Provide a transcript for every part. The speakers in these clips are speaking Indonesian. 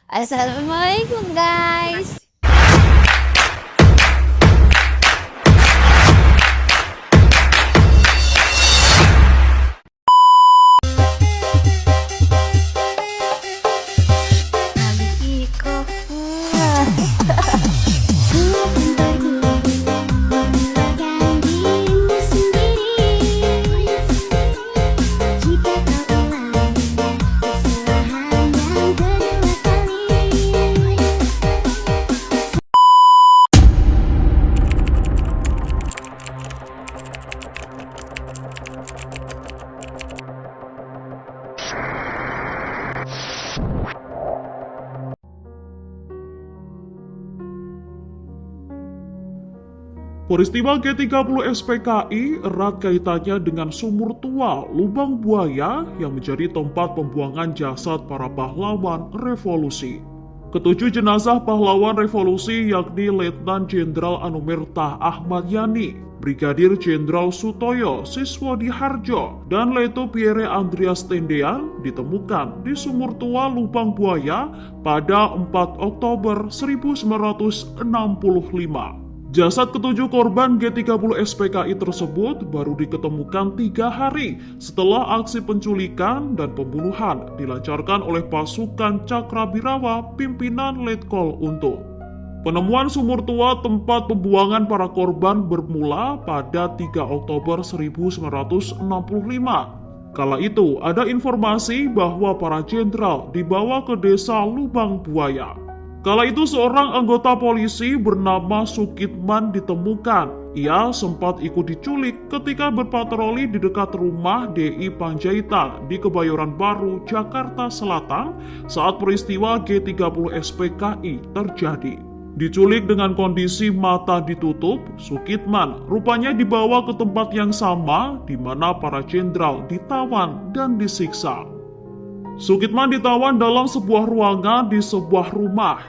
Assalamualaikum guys. Peristiwa G30 SPKI erat kaitannya dengan sumur tua Lubang Buaya yang menjadi tempat pembuangan jasad para pahlawan revolusi. Ketujuh jenazah pahlawan revolusi yakni Letnan Jenderal Anumerta Ahmad Yani, Brigadir Jenderal Sutoyo Siswadi Harjo, dan Leto Pierre Andreas Tendean ditemukan di sumur tua Lubang Buaya pada 4 Oktober 1965. Jasad ketujuh korban G30 SPKI tersebut baru diketemukan 3 hari setelah aksi penculikan dan pembunuhan dilancarkan oleh pasukan Cakrabirawa pimpinan Letkol Untung. Penemuan sumur tua tempat pembuangan para korban bermula pada 3 Oktober 1965. Kala itu ada informasi bahwa para jenderal dibawa ke desa Lubang Buaya. Kala itu seorang anggota polisi bernama Sukitman ditemukan. Ia sempat ikut diculik ketika berpatroli di dekat rumah DI Panjaitan di Kebayoran Baru, Jakarta Selatan saat peristiwa G30 SPKI terjadi. Diculik dengan kondisi mata ditutup, Sukitman rupanya dibawa ke tempat yang sama di mana para jenderal ditawan dan disiksa. Sukitman ditawan dalam sebuah ruangan di sebuah rumah.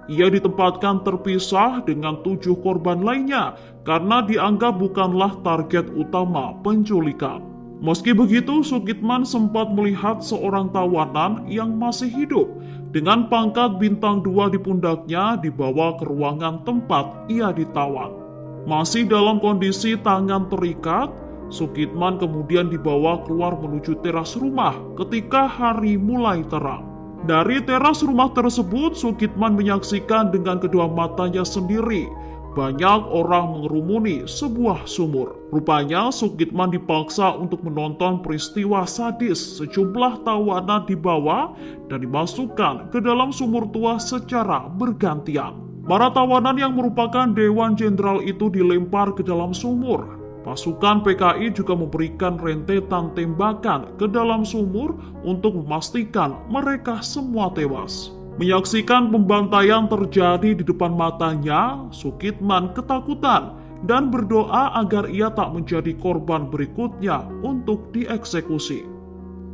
Ia ditempatkan terpisah dengan 7 korban lainnya karena dianggap bukanlah target utama penculikan. Meski begitu, Sukitman sempat melihat seorang tawanan yang masih hidup dengan pangkat bintang 2 di pundaknya dibawa ke ruangan tempat ia ditawan. Masih dalam kondisi tangan terikat, Sukitman kemudian dibawa keluar menuju teras rumah ketika hari mulai terang. Dari teras rumah tersebut, Sukitman menyaksikan dengan kedua matanya sendiri banyak orang mengerumuni sebuah sumur. Rupanya Sukitman dipaksa untuk menonton peristiwa sadis sejumlah tawanan dibawa dan dimasukkan ke dalam sumur tua secara bergantian. Para tawanan yang merupakan Dewan Jenderal itu dilempar ke dalam sumur. Pasukan PKI juga memberikan rentetan tembakan ke dalam sumur untuk memastikan mereka semua tewas. Menyaksikan pembantaian terjadi di depan matanya, Sukitman ketakutan dan berdoa agar ia tak menjadi korban berikutnya untuk dieksekusi.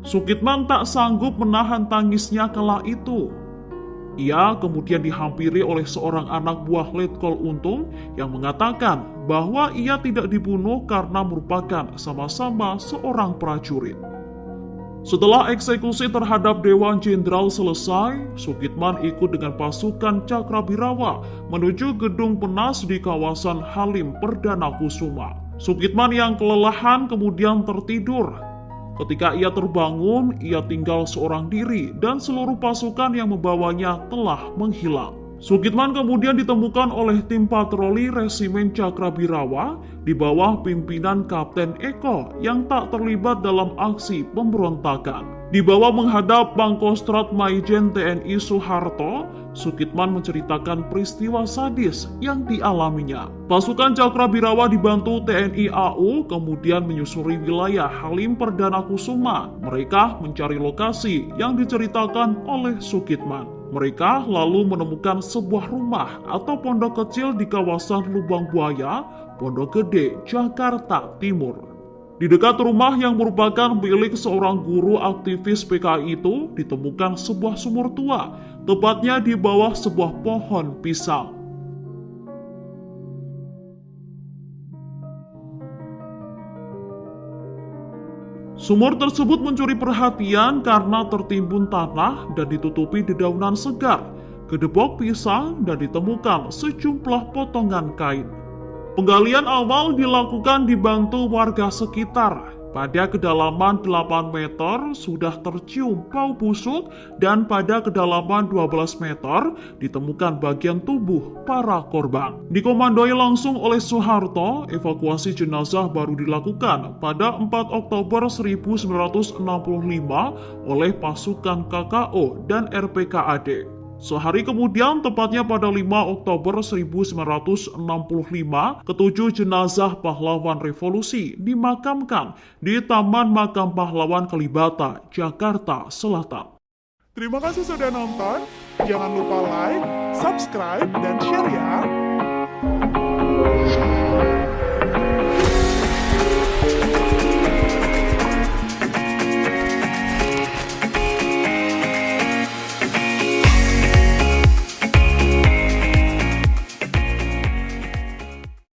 Sukitman tak sanggup menahan tangisnya kala itu. Ia kemudian dihampiri oleh seorang anak buah Letkol Untung yang mengatakan bahwa ia tidak dibunuh karena merupakan sama-sama seorang prajurit. Setelah eksekusi terhadap Dewan Jenderal selesai, Sukitman ikut dengan pasukan Cakrabirawa menuju gedung Penas di kawasan Halim Perdana Kusuma. Sukitman yang kelelahan kemudian tertidur. Ketika ia terbangun, ia tinggal seorang diri dan seluruh pasukan yang membawanya telah menghilang. Sukitman kemudian ditemukan oleh tim patroli Resimen Cakrabirawa di bawah pimpinan Kapten Eko yang tak terlibat dalam aksi pemberontakan. Dibawa menghadap Pangkostrat Maijen TNI Soeharto, Sukitman menceritakan peristiwa sadis yang dialaminya. Pasukan Cakrabirawa dibantu TNI AU kemudian menyusuri wilayah Halim Perdana Kusuma. Mereka mencari lokasi yang diceritakan oleh Sukitman. Mereka lalu menemukan sebuah rumah atau pondok kecil di kawasan Lubang Buaya, Pondok Gede, Jakarta Timur. Di dekat rumah yang merupakan milik seorang guru aktivis PKI itu ditemukan sebuah sumur tua, tepatnya di bawah sebuah pohon pisang. Sumur tersebut mencuri perhatian karena tertimbun tanah dan ditutupi dedaunan segar, gedebok pisang, dan ditemukan sejumlah potongan kain. Penggalian awal dilakukan dibantu warga sekitar. Pada kedalaman 8 meter sudah tercium bau busuk dan pada kedalaman 12 meter ditemukan bagian tubuh para korban. Dikomandoi langsung oleh Soeharto, evakuasi jenazah baru dilakukan pada 4 Oktober 1965 oleh pasukan KKO dan RPKAD. Sehari kemudian, tepatnya pada 5 Oktober 1965, ketujuh jenazah pahlawan revolusi dimakamkan di Taman Makam Pahlawan Kalibata, Jakarta Selatan. Terima kasih sudah nonton. Jangan lupa like, subscribe, dan share ya.